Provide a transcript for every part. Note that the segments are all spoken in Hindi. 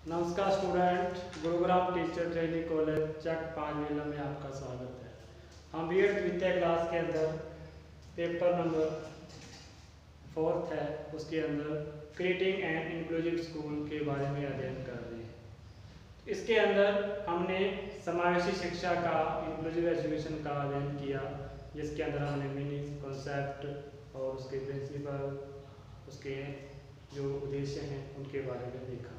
नमस्कार student, Gurugram teacher training college Chak 5 मेला में आपका स्वागत है। हम बीएड द्वितीय क्लास के अंदर पेपर नंबर 4 है, उसके अंदर क्रिएटिंग एंड इंक्लूसिव स्कूल के बारे में अध्ययन कर रहे हैं। इसके अंदर हमने समावेशी शिक्षा का, इंक्लूसिव एजुकेशन का अध्ययन किया, जिसके अंदर हमने मीनिंग, कॉन्सेप्ट और उसके प्रिंसिपल, उसके जो उद्देश्य हैं उनके बारे में देखा।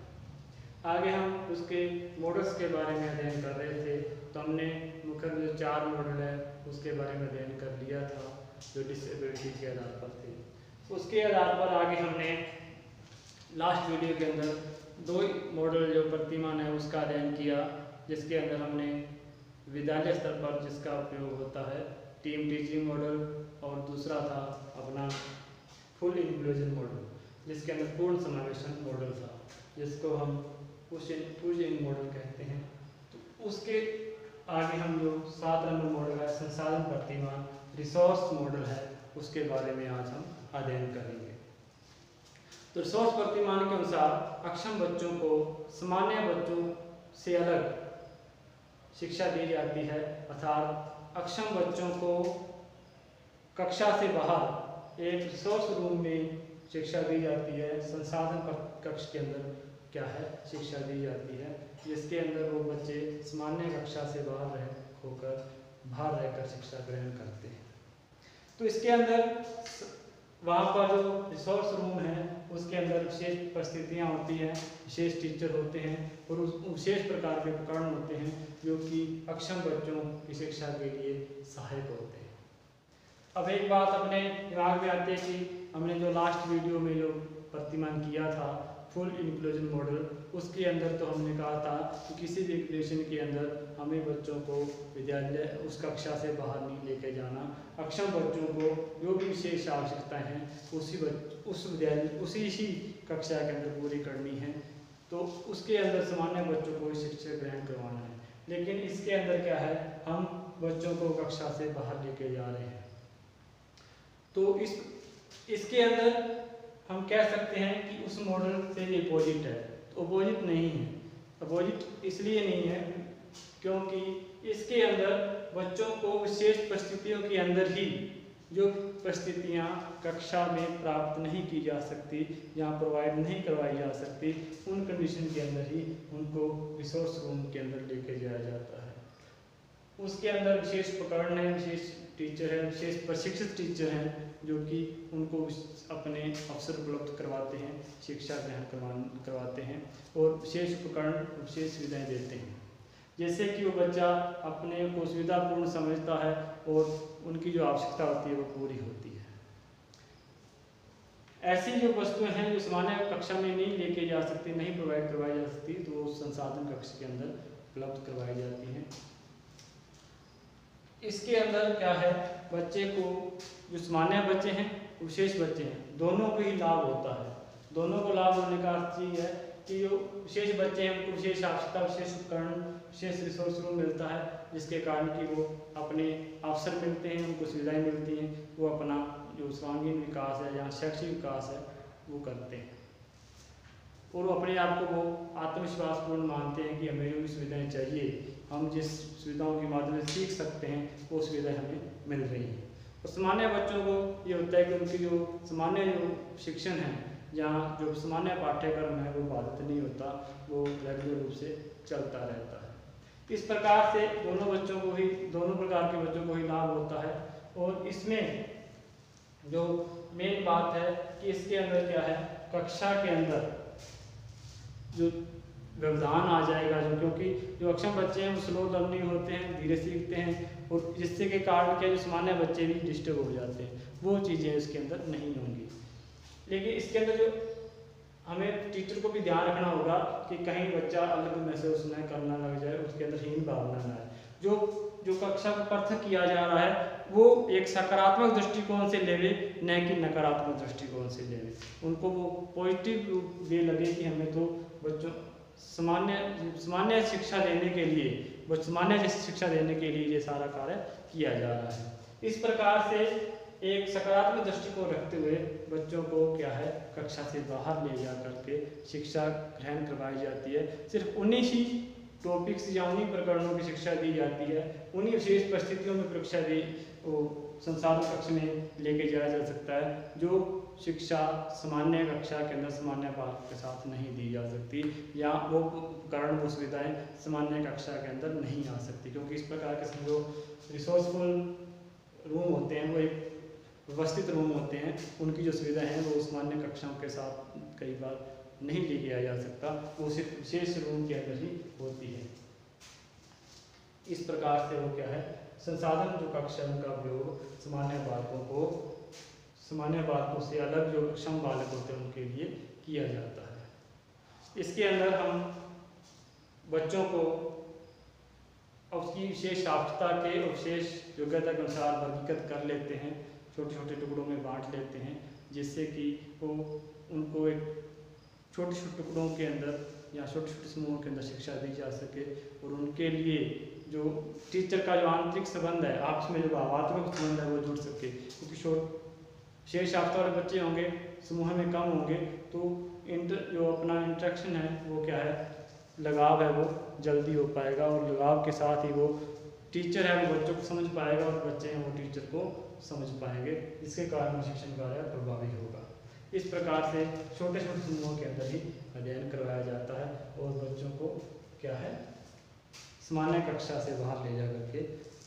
आगे हम उसके मॉडल्स के बारे में अध्ययन कर रहे थे, तो हमने मुख्य जो 4 मॉडल है उसके बारे में अध्ययन कर लिया था, जो डिसेबिलिटी के आधार पर थे। उसके आधार पर आगे हमने लास्ट वीडियो के अंदर 2 मॉडल जो प्रतिमान है उसका अध्ययन किया, जिसके अंदर हमने विद्यालय स्तर पर जिसका उपयोग होता है टीम टीचिंग मॉडल, और दूसरा था अपना फुल इंक्लूजन मॉडल, जिसके अंदर पूर्ण समावेशन मॉडल था, जिसको हम पुश-इन मॉडल कहते हैं। तो उसके आगे हम जो 7 नंबर मॉडल है संसाधन प्रतिमान, रिसोर्स मॉडल है, उसके बारे में आज हम अध्ययन करेंगे। तो रिसोर्स प्रतिमान के अनुसार अक्षम बच्चों को सामान्य बच्चों से अलग शिक्षा दी जाती है, अर्थात अक्षम बच्चों को कक्षा से बाहर एक रिसोर्स रूम में शिक्षा दी जाती है, संसाधन कक्ष के अंदर क्या है शिक्षा दी जाती है, जिसके अंदर वो बच्चे सामान्य कक्षा से बाहर रहकर शिक्षा ग्रहण करते हैं। तो इसके अंदर वहाँ पर जो रिसोर्स रूम है उसके अंदर विशेष परिस्थितियाँ होती हैं, विशेष टीचर होते हैं और उस विशेष प्रकार के उपकरण होते हैं जो कि अक्षम बच्चों की शिक्षा के लिए सहायक होते हैं। अब एक बात अपने दिमाग में आती है कि हमने जो लास्ट वीडियो में जो प्रतिमान किया था फुल इंक्लूजन मॉडल, उसके अंदर तो हमने कहा था कि किसी भी रिलेशन के अंदर हमें बच्चों को विद्यालय उस कक्षा से बाहर नहीं लेके जाना, अक्षम बच्चों को जो भी विशेष आवश्यकताएं हैं उसी ही कक्षा के अंदर पूरी करनी है। तो उसके अंदर सामान्य बच्चों को शिक्षा ग्रहण करवाना है, लेकिन इसके अंदर क्या है, हम बच्चों को कक्षा से बाहर लेके जा रहे हैं। तो इसके अंदर हम कह सकते हैं कि उस मॉडल से ये अपोजिट है। तो अपोजिट नहीं है, अपोजिट इसलिए नहीं है क्योंकि इसके अंदर बच्चों को विशेष परिस्थितियों के अंदर ही जो परिस्थितियाँ कक्षा में प्राप्त नहीं की जा सकती, जहाँ प्रोवाइड नहीं करवाई जा सकती, उन कंडीशन के अंदर ही उनको रिसोर्स रूम के अंदर लेके जाया जाता है। उसके अंदर विशेष उपकरण है, विशेष टीचर है, विशेष प्रशिक्षित टीचर हैं जो कि उनको अपने अवसर उपलब्ध करवाते हैं, शिक्षा ग्रहण करवाते हैं और विशेष उपकरण, विशेष सुविधाएं देते हैं, जैसे कि वो बच्चा अपने को सुविधापूर्ण समझता है और उनकी जो आवश्यकता होती है वो पूरी होती है। ऐसी जो वस्तुएं हैं जो सामान्य कक्षा में नहीं लेके जा सकती, नहीं प्रोवाइड करवाई जा सकती, तो वो संसाधन कक्ष के अंदर उपलब्ध करवाई जाती हैं। इसके अंदर क्या है, बच्चे को जो सामान्य बच्चे हैं, विशेष बच्चे हैं, दोनों को ही लाभ होता है। दोनों को लाभ होने का अर्थ ये है कि जो विशेष बच्चे हैं उनको विशेष आवश्यकता, विशेष उपकरण, विशेष रिसोर्स रूम मिलता है, जिसके कारण कि वो अपने अवसर मिलते हैं, उनको सुविधाएं मिलती हैं, वो अपना जो सर्वांगीण विकास है या शैक्षिक विकास है वो करते हैं और अपने आप को वो आत्मविश्वासपूर्ण मानते हैं कि हमें जो भी सुविधाएँ चाहिए, हम जिस सुविधाओं के माध्यम से सीख सकते हैं वो सुविधाएं हमें मिल रही हैं। और सामान्य बच्चों को ये होता है कि उनकी जो सामान्य जो शिक्षण है, जहाँ जो सामान्य पाठ्यक्रम है वो बाधित नहीं होता, वो रेगुलर रूप से चलता रहता है। इस प्रकार से दोनों प्रकार के बच्चों को ही लाभ होता है। और इसमें जो मेन बात है कि इसके अंदर क्या है, कक्षा के अंदर जो व्यवधान आ जाएगा, जो क्योंकि जो अक्षम बच्चे हैं वो स्लो लर्निंग होते हैं, धीरे सीखते हैं, और जिससे के कारण क्या जो सामान्य बच्चे भी डिस्टर्ब हो जाते हैं, वो चीज़ें इसके अंदर नहीं होंगी। लेकिन इसके अंदर जो हमें टीचर को भी ध्यान रखना होगा कि कहीं बच्चा अलग महसूस न करना लग जाए, उसके अंदर हीन भावना न आए। जो कक्षा को पृथक किया जा रहा है वो एक सकारात्मक दृष्टिकोण से लेवे, न कि नकारात्मक दृष्टिकोण से लेवे। उनको वो पॉजिटिव वे लगे कि हमें तो बच्चों सामान्य शिक्षा देने के लिए, सामान्य शिक्षा देने के लिए ये सारा कार्य किया जा रहा है। इस प्रकार से एक सकारात्मक दृष्टिकोण रखते हुए बच्चों को क्या है कक्षा से बाहर ले जा करके शिक्षा ग्रहण करवाई जाती है। सिर्फ उन्हीं ही टॉपिक्स या उन्हीं प्रकरणों की शिक्षा दी जाती है, उन्हीं विशेष परिस्थितियों में परीक्षा दी वो संसाधन कक्ष में लेके जाया जा सकता है, जो शिक्षा सामान्य कक्षा के अंदर सामान्य बालक के साथ नहीं दी जा सकती, या वो उपकरण वो सुविधाएँ सामान्य कक्षा के अंदर नहीं आ सकती, क्योंकि इस प्रकार के जो रिसोर्सफुल रूम होते हैं वो एक व्यवस्थित रूम होते हैं, उनकी जो सुविधा है वो सामान्य कक्षाओं के साथ कई बार नहीं ले किया जा सकता, वो सिर्फ विशेष रूम के अंदर ही होती है। इस प्रकार से वो क्या है संसाधन जो कक्षा का उपयोग सामान्य बालकों से अलग जो सक्षम बालक होते हैं उनके लिए किया जाता है। इसके अंदर हम बच्चों को उसकी विशेष आवश्यकता के और विशेष योग्यता के अनुसार वर्गीकृत कर लेते हैं, छोटे छोटे टुकड़ों में बांट लेते हैं, जिससे कि वो उनको एक छोटे छोटे टुकड़ों के अंदर या छोटे छोटे समूहों के अंदर शिक्षा दी जा सके, और उनके लिए जो टीचर का जो आंतरिक संबंध है, आपस में जो भावात्मक संबंध है वो जुड़ सके, क्योंकि शेष आवश्यकता वाले बच्चे होंगे समूह में कम होंगे तो जो अपना इंटरेक्शन है वो क्या है लगाव है वो जल्दी हो पाएगा, और लगाव के साथ ही वो टीचर है वो बच्चों को समझ पाएगा और बच्चे हैं वो टीचर को समझ पाएंगे, जिसके कारण शिक्षण कार्य प्रभावी होगा। इस प्रकार से छोटे छोटे समूहों के अंदर ही अध्ययन करवाया जाता है और बच्चों को क्या है सामान्य कक्षा से बाहर ले जा करके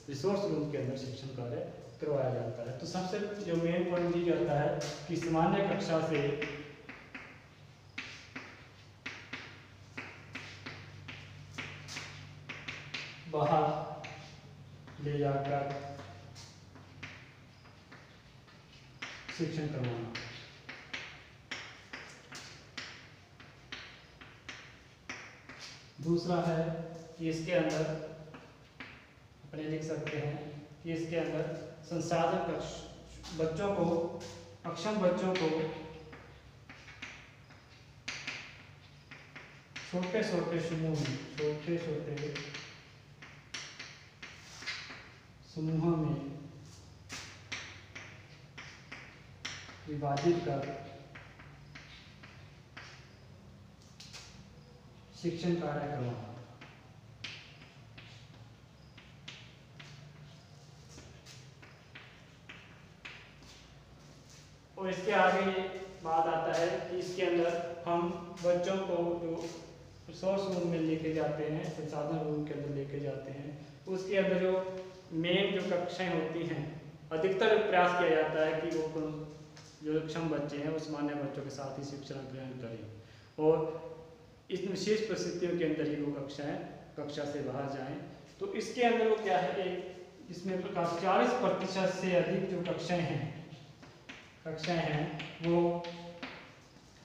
रिसोर्स रूम के अंदर शिक्षण कार्य करवाया जाता है। तो सबसे जो मेन पॉइंट ये जाता है कि सामान्य कक्षा से बाहर ले जाकर शिक्षण करवाना। दूसरा है कि इसके अंदर अपने लिख सकते हैं कि इसके अंदर संसाधन कक्ष बच्चों को अक्षम बच्चों को छोटे छोटे समूह में विभाजित कर शिक्षण कार्य करवाना। और इसके आगे बात आता है कि इसके अंदर हम बच्चों को जो रिसोर्स रूम में लेके जाते हैं, संसाधन रूम के अंदर लेके जाते हैं, उसके अंदर जो मेन जो कक्षाएं होती हैं अधिकतर प्रयास किया जाता है कि वो जो सक्षम बच्चे हैं वो सामान्य बच्चों के साथ ही शिक्षा ग्रहण करें और इस विशेष परिस्थितियों के अंदर ही वो कक्षा से बाहर जाएं। तो इसके अंदर वो क्या है एक इसमें प्रकार 40% से अधिक जो कक्षाएं हैं वो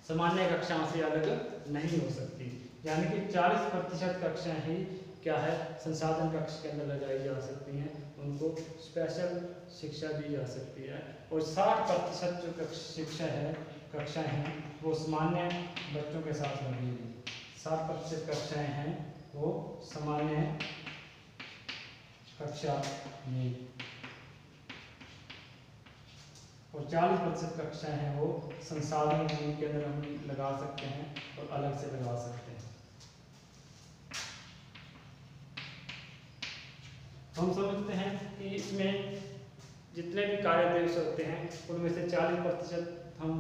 सामान्य कक्षाओं से अलग नहीं हो सकती, यानी कि 40% कक्षाएं ही क्या है संसाधन कक्ष के अंदर लगाई जा सकती हैं, उनको स्पेशल शिक्षा दी जा सकती है, और 60% जो कक्षाएं हैं वो सामान्य बच्चों के साथ लगेगी। 60% कक्षाएं हैं वो सामान्य कक्षा में, और 40% कक्षाएं हैं वो संसाधन के अंदर हम लगा सकते हैं और अलग से लगा सकते हैं। हम समझते हैं कि इसमें जितने भी कार्य दिवस होते हैं उनमें से 40% हम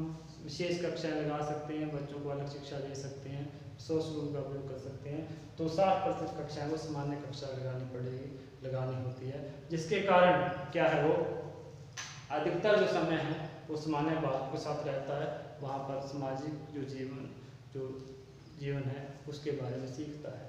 विशेष कक्षाएं लगा सकते हैं, बच्चों को अलग शिक्षा दे सकते हैं, सोर्स रूम का उपयोग कर सकते हैं, तो 60% कक्षाएं वो सामान्य कक्षा लगानी होती है, जिसके कारण क्या है वो अधिकतर जो समय है वो सामान्य बालकों के साथ रहता है, वहाँ पर सामाजिक जो जीवन है उसके बारे में सीखता है।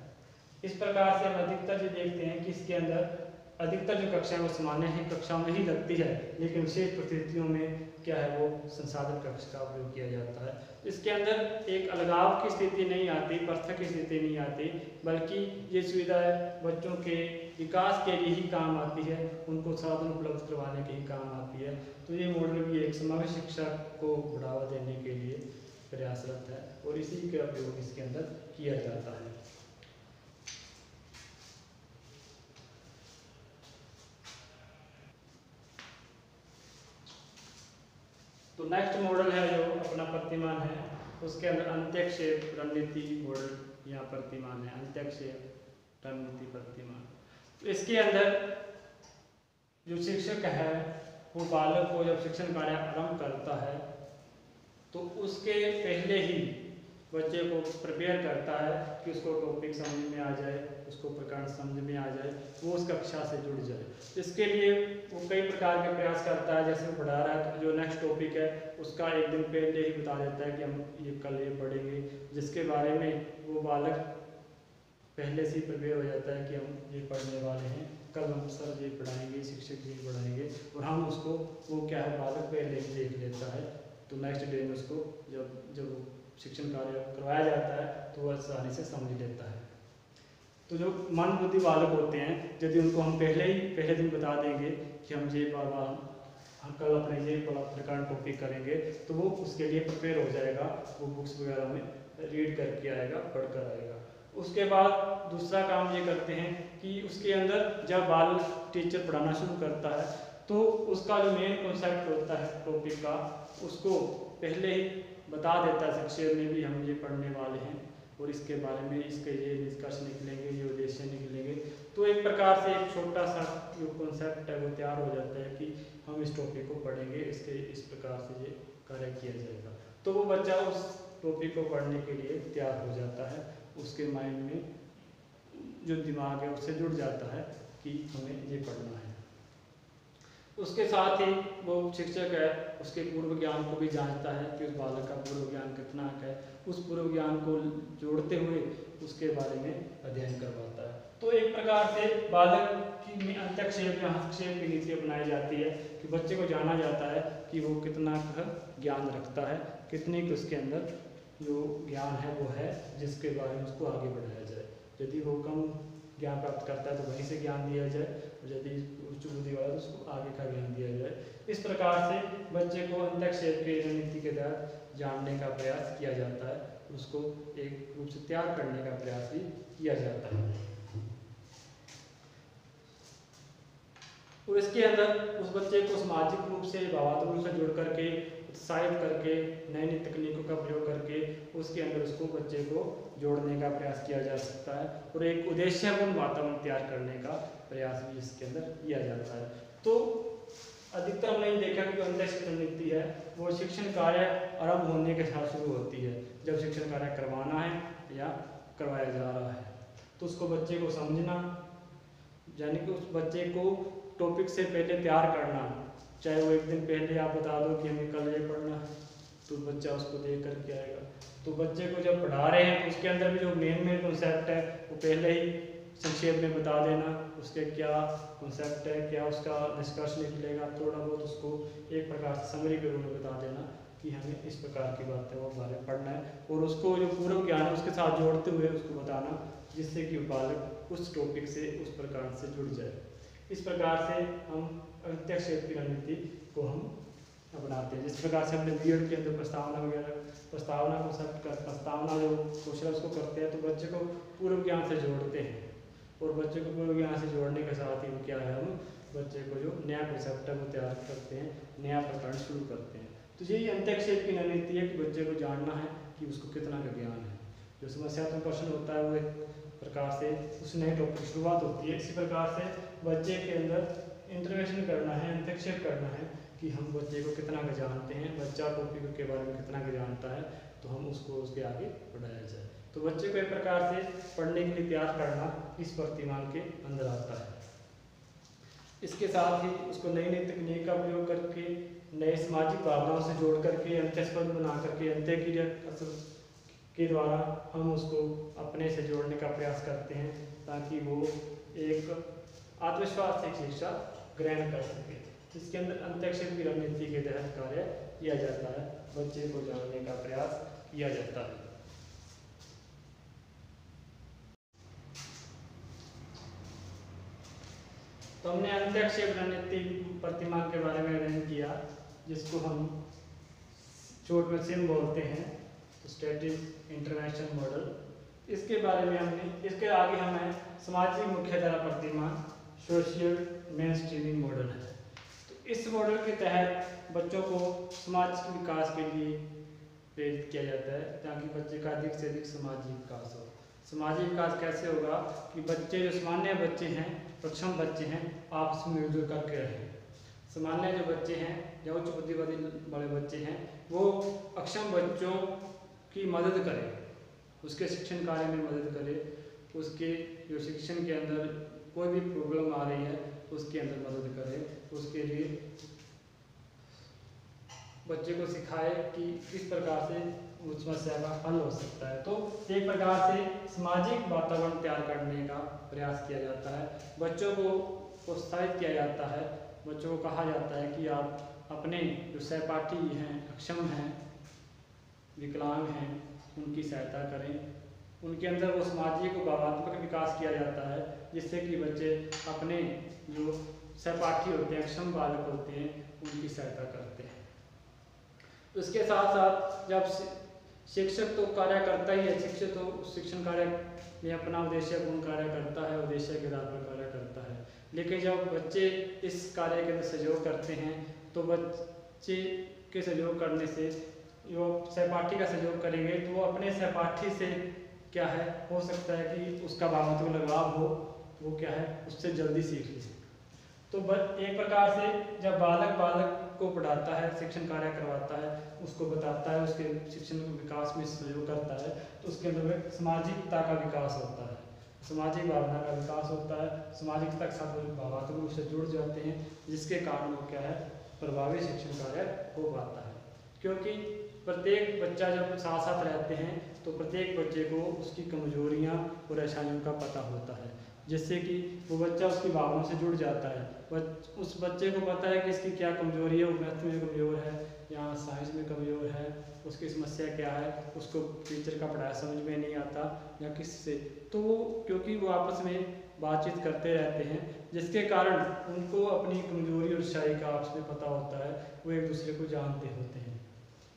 इस प्रकार से हम अधिकतर जो देखते हैं कि इसके अंदर अधिकतर जो कक्षाएं वो सामान्य ही कक्षाओं में ही लगती है, लेकिन विशेष परिस्थितियों में क्या है वो संसाधन कक्ष का उपयोग किया जाता है। इसके अंदर एक अलगाव की स्थिति नहीं आती, पृथक की स्थिति नहीं आती, बल्कि ये सुविधा बच्चों के विकास के लिए ही काम आती है, उनको साधन उपलब्ध करवाने के ही काम आती है। तो ये मॉडल भी एक समग्र शिक्षा को बढ़ावा देने के लिए प्रयासरत है और इसी का उपयोग इसके अंदर किया जाता है। मॉडल है जो अपना प्रतिमान है, उसके अंदर अंत्यक्षेप रणनीति मॉडल यहाँ प्रतिमान है, अंत्यक्षेप रणनीति प्रतिमान। तो इसके अंदर जो शिक्षक है वो बालक को जब शिक्षण कार्य आरंभ करता है तो उसके पहले ही बच्चे को प्रिपेयर करता है कि उसको टॉपिक समझ में आ जाए, उसको प्रकरण समझ में आ जाए, वो उस कक्षा से जुड़ जाए। इसके लिए वो कई प्रकार के प्रयास करता है। जैसे वो पढ़ा रहा है तो जो नेक्स्ट टॉपिक है उसका एक दिन पहले ही बता देता है कि हम ये कल ये पढ़ेंगे, जिसके बारे में वो बालक पहले से ही प्रिपेयर हो जाता है कि हम ये पढ़ने वाले हैं, कल हम सर ये पढ़ाएंगे, शिक्षक ये पढ़ाएंगे, और हम उसको वो क्या है बालक पहले ही देख लेता है। तो नेक्स्ट डे में उसको जब शिक्षण कार्य करवाया जाता है तो वह आसानी से समझ लेता है। तो जो मन बुद्धि बालक होते हैं, यदि उनको हम पहले दिन बता देंगे कि हम ये हम कल अपने ये प्रकार टॉपिक करेंगे, तो वो उसके लिए प्रिपेयर हो जाएगा, वो बुक्स वगैरह में रीड करके आएगा, पढ़ कर आएगा। उसके बाद दूसरा काम ये करते हैं कि उसके अंदर जब बाल टीचर पढ़ाना शुरू करता है तो उसका जो मेन कॉन्सेप्ट होता है टॉपिक का, उसको पहले ही बता देता है संक्षेप में भी हम ये पढ़ने वाले हैं और इसके बारे में इसके ये निष्कर्ष निकलेंगे, ये उद्देश्य निकलेंगे। तो एक प्रकार से एक छोटा सा जो कॉन्सेप्ट है वो तैयार हो जाता है कि हम इस टॉपिक को पढ़ेंगे, इसके इस प्रकार से ये कार्य किया जाएगा। तो वो बच्चा उस टॉपिक को पढ़ने के लिए तैयार हो जाता है, उसके माइंड में जो दिमाग है उससे जुड़ जाता है कि हमें ये पढ़ना है। उसके साथ ही वो शिक्षक है उसके पूर्व ज्ञान को भी जांचता है कि उस बालक का पूर्व ज्ञान कितना है, उस पूर्व ज्ञान को जोड़ते हुए उसके बारे में अध्ययन करवाता है। तो एक प्रकार से बालक की अंतक्षेप या हस्तक्षेप की नीति अपनाई जाती है कि बच्चे को जाना जाता है कि वो कितना ज्ञान रखता है, कितनी उसके अंदर जो ज्ञान है वो है जिसके बारे में उसको आगे बढ़ाया जाए। यदि वो कम ज्ञान प्राप्त करता है तो वहीं से ज्ञान दिया जाए, और यदि उच्च बुद्धि वाला तो उसको आगे का ज्ञान दिया जाए। इस प्रकार से बच्चे को अंतक्षेप की रणनीति के तहत जानने का प्रयास किया जाता है, उसको एक रूप से तैयार करने का प्रयास भी किया जाता है। और इसके अंदर उस बच्चे को सामाजिक रूप से भावात्मक रूप से जुड़ करके उत्साहित करके नई नई तकनीकों का प्रयोग करके उसके अंदर उसको बच्चे को जोड़ने का प्रयास किया जा सकता है, और एक उद्देश्यपूर्ण वातावरण तैयार करने का प्रयास भी इसके अंदर किया जाता है। तो अधिकतर हमने देखा कि अंतक्षेप रणनीति है वो शिक्षण कार्य आरंभ होने के साथ शुरू होती है, जब शिक्षण कार्य करवाना है या करवाया जा रहा है तो उसको बच्चे को समझना, यानी कि उस बच्चे को टॉपिक से पहले तैयार करना। चाहे वो एक दिन पहले आप बता दो कि हमें कल ये पढ़ना है तो बच्चा उसको देख करके आएगा। तो बच्चे को जब पढ़ा रहे हैं तो उसके अंदर भी जो मेन कॉन्सेप्ट है वो पहले ही संक्षेप में बता देना, उसके क्या कॉन्सेप्ट है, क्या उसका निष्कर्ष निकलेगा, थोड़ा बहुत उसको एक प्रकार से समरी के रूप में बता देना कि हमें इस प्रकार की बातें वो बारे में पढ़ना है, और उसको जो पूर्व ज्ञान है उसके साथ जोड़ते हुए उसको बताना, जिससे कि बालक उस टॉपिक से उस प्रकार से जुड़ जाए। इस प्रकार से हम अंतक्षेप की रणनीति को हम अपनाते हैं। जिस प्रकार से हमने बीएड के अंदर प्रस्तावना जो कौशल उसको करते हैं, तो बच्चे को पूर्व ज्ञान से जोड़ते हैं, और बच्चे को पूर्व ज्ञान से जोड़ने के साथ ही क्या है हम बच्चे को जो नया कॉन्सेप्ट है वो तैयार करते हैं, नया प्रकरण शुरू करते हैं। तो यही अंतक्षेप की रणनीति है कि बच्चे को जानना है कि उसको कितना का ज्ञान है। जो समस्यात्मक प्रश्न होता है वो एक प्रकार से उस नए टॉपिक की शुरुआत होती है। इसी प्रकार से बच्चे के अंदर इंटरवेंशन करना है, अंतक्षेप करना है कि हम बच्चे को कितना का जानते हैं, बच्चा टॉपिक के बारे में कितना का जानता है, तो हम उसको उसके आगे बढ़ाया जाए। तो बच्चे को एक प्रकार से पढ़ने के लिए तैयार करना इस प्रतिमान के अंदर आता है। इसके साथ ही उसको नई नई तकनीक का प्रयोग करके नए सामाजिक भावनाओं से जोड़ करके अंत्यस्पंद बना करके अंत्य क्रिया के द्वारा हम उसको अपने से जोड़ने का प्रयास करते हैं, ताकि वो एक आत्मविश्वास से शिक्षा ग्रहण कर सके। इसके अंदर अंतक्षेप की रणनीति के तहत कार्य किया जाता है, बच्चे को जानने का प्रयास किया जाता है। तो हमने अंतक्षेप रणनीति प्रतिमान के बारे में अध्ययन किया, जिसको हम शॉर्ट में सिम बोलते हैं, तो स्टैटिक इंटरवेंशन मॉडल। इसके बारे में हमने, इसके आगे हमें सामाजिक मुख्यधारा प्रतिमान सोशल मेनस्ट्रीमिंग मॉडल है। तो इस मॉडल के तहत बच्चों को समाज के विकास के लिए प्रेरित किया जाता है ताकि बच्चे का अधिक से अधिक समाजी विकास हो। समाजी विकास कैसे होगा कि बच्चे जो सामान्य बच्चे हैं, सक्षम बच्चे हैं, आपस में मिलजुल करके रहें। सामान्य जो बच्चे हैं या उच्च बुद्धिवादी बड़े बच्चे हैं वो अक्षम बच्चों की मदद करें, उसके शिक्षण कार्य में मदद करें, उसके जो शिक्षण के अंदर कोई भी प्रॉब्लम आ रही है उसके अंदर मदद करें, उसके लिए बच्चे को सिखाए कि किस प्रकार से उस समस्या का हल हो सकता है। तो एक प्रकार से सामाजिक वातावरण तैयार करने का प्रयास किया जाता है। बच्चों को प्रोत्साहित किया जाता है, बच्चों को कहा जाता है कि आप अपने जो सहपाठी हैं, अक्षम हैं, विकलांग हैं, उनकी सहायता करें। उनके अंदर वो सामाजिक और भावनात्मक विकास किया जाता है जिससे कि बच्चे अपने जो सहपाठी होते हैं, अक्षम बालक होते हैं, उनकी सहायता करते हैं। उसके साथ साथ जब शिक्षक तो कार्य करता ही है, शिक्षक तो शिक्षण कार्य में अपना उद्देश्यपूर्ण कार्य करता है, उद्देश्य के आधार पर कार्य करता है, लेकिन जब बच्चे इस कार्य के अंदर सहयोग करते हैं तो बच्चे के सहयोग करने से जो सहपाठी का सहयोग करेंगे तो वो अपने सहपाठी से क्या है हो सकता है कि उसका भावनात्मक लगाव हो, वो क्या है उससे जल्दी सीख ले। तो एक प्रकार से जब बालक को पढ़ाता है, शिक्षण कार्य करवाता है, उसको बताता है, उसके शिक्षण विकास में सहयोग करता है तो उसके अंदर सामाजिकता का विकास होता है, सामाजिक भावना का विकास होता है, सामाजिकता के साथ वो भावनात्मक रूप से जुड़ जाते हैं जिसके कारण वो क्या है प्रभावी शिक्षण कार्य हो पाता है। क्योंकि प्रत्येक बच्चा जब साथ साथ रहते हैं तो प्रत्येक बच्चे को उसकी कमजोरियां और परेशानियों का पता होता है जिससे कि वो बच्चा उसकी भावनाओं से जुड़ जाता है। उस बच्चे को पता है कि इसकी क्या कमजोरी है, वो मैथ में कमज़ोर है या साइंस में कमज़ोर है, उसकी समस्या क्या है, उसको टीचर का पढ़ाया समझ में नहीं आता या किससे, तो वो क्योंकि वो आपस में बातचीत करते रहते हैं जिसके कारण उनको अपनी कमजोरी और अच्छाई का आपस में पता होता है, वो एक दूसरे को जानते होते हैं।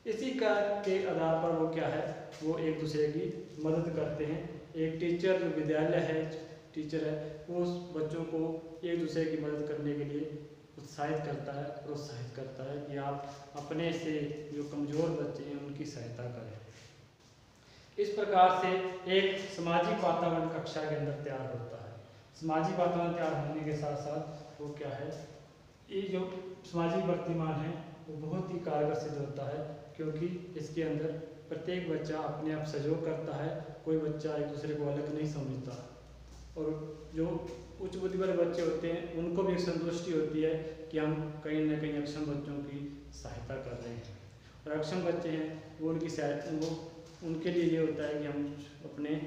इसी के आधार पर वो क्या है वो एक दूसरे की मदद करते हैं। एक टीचर जो विद्यालय है, टीचर है, वो उस बच्चों को एक दूसरे की मदद करने के लिए उत्साहित करता है, प्रोत्साहित करता है कि आप अपने से जो कमज़ोर बच्चे हैं उनकी सहायता करें। इस प्रकार से एक सामाजिक वातावरण कक्षा के अंदर तैयार होता है। सामाजिक वातावरण तैयार होने के साथ साथ वो क्या है, ये जो सामाजिक वर्तमान है वो बहुत ही कारगर सिद्ध होता है क्योंकि इसके अंदर प्रत्येक बच्चा अपने आप सहयोग करता है, कोई बच्चा एक दूसरे को अलग नहीं समझता और जो उच्च बुद्धि वाले बच्चे होते हैं उनको भी एक संतुष्टि होती है कि हम कहीं ना कहीं अक्षम बच्चों की सहायता कर रहे हैं। और अक्षम बच्चे हैं वो उनकी सहायता वो उनके लिए ये होता है कि हम अपने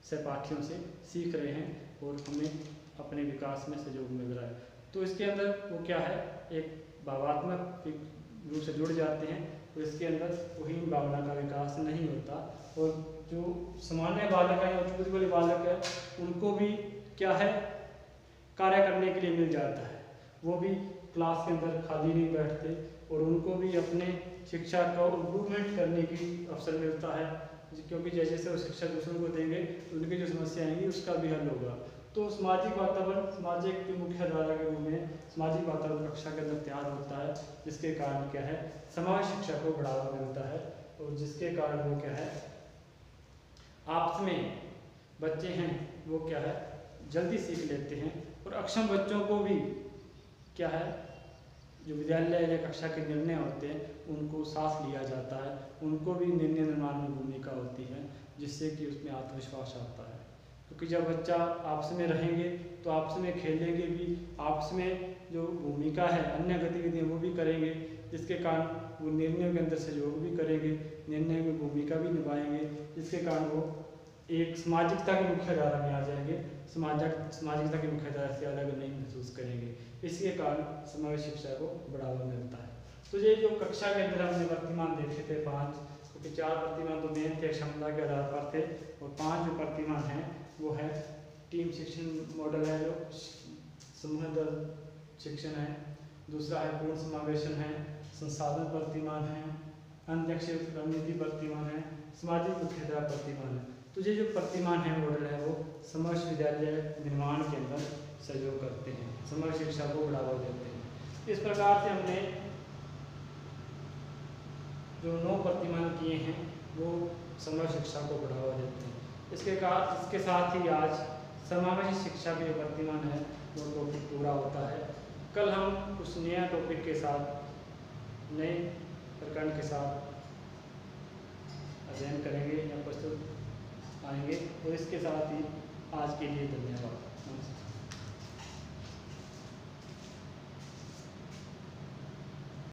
सहपाठियों से सीख रहे हैं और हमें अपने विकास में सहयोग मिल रहा है। तो इसके अंदर वो क्या है एक भावात्मक रूप से जुड़ जाते हैं तो इसके अंदर वही भावना का विकास नहीं होता और जो सामान्य बालक है या उच्च बुद्धि वाले बालक है उनको भी क्या है कार्य करने के लिए मिल जाता है, वो भी क्लास के अंदर खाली नहीं बैठते और उनको भी अपने शिक्षा का इम्प्रूवमेंट करने की अवसर मिलता है क्योंकि जैसे जैसे वो शिक्षा दूसरों को देंगे तो उनकी जो समस्या आएंगी उसका भी हल होगा। तो सामाजिक वातावरण सामाजिक की मुख्य धारा के रूप में सामाजिक वातावरण कक्षा के अंदर तैयार होता है जिसके कारण क्या है समाज शिक्षा को बढ़ावा मिलता है और जिसके कारण वो क्या है आपस में बच्चे हैं वो क्या है जल्दी सीख लेते हैं और अक्षम बच्चों को भी क्या है जो विद्यालय या कक्षा के निर्णय होते हैं उनको साथ लिया जाता है, उनको भी निर्णय निर्माण में भूमिका होती है जिससे कि उसमें आत्मविश्वास आता है। क्योंकि जब बच्चा आपस में रहेंगे तो आपस में खेलेंगे भी, आपस में जो भूमिका है अन्य गतिविधियाँ वो भी करेंगे जिसके कारण वो निर्णयों के अंदर सहयोग भी करेंगे, निर्णय में भूमिका भी निभाएंगे जिसके कारण वो एक सामाजिकता की मुख्य धारा में आ जाएंगे, सामाजिकता की मुख्य धारा से अलग नहीं महसूस करेंगे। इसके कारण समाज शिक्षा को बढ़ावा मिलता है। तो ये जो कक्षा के अंदर हमने प्रतिमान देखे थे 5, क्योंकि 4 प्रतिमान तो मेन थे क्षमता के आधार पर थे और 5 जो प्रतिमान हैं वो है टीम शिक्षण मॉडल है जो समूह दल शिक्षण है, दूसरा है पूर्ण समावेशन है, संसाधन प्रतिमान है, अध्यक्ष रणनीति प्रतिमान है, सामाजिक मुख्यधारा प्रतिमान है। तो ये जो प्रतिमान है मॉडल है वो समग्र विद्यालय निर्माण के अंदर सहयोग करते हैं, समग्र शिक्षा को बढ़ावा देते हैं। इस प्रकार से हमने जो 9 प्रतिमान किए हैं वो समग्र शिक्षा को बढ़ावा देते हैं। इसके साथ ही आज समावेशी शिक्षा भी प्रतिमान है वो टॉपिक पूरा होता है। कल हम उस नया टॉपिक के साथ नए प्रकरण के साथ अध्ययन करेंगे या प्रस्तुत आएंगे। और इसके साथ ही आज के लिए धन्यवाद।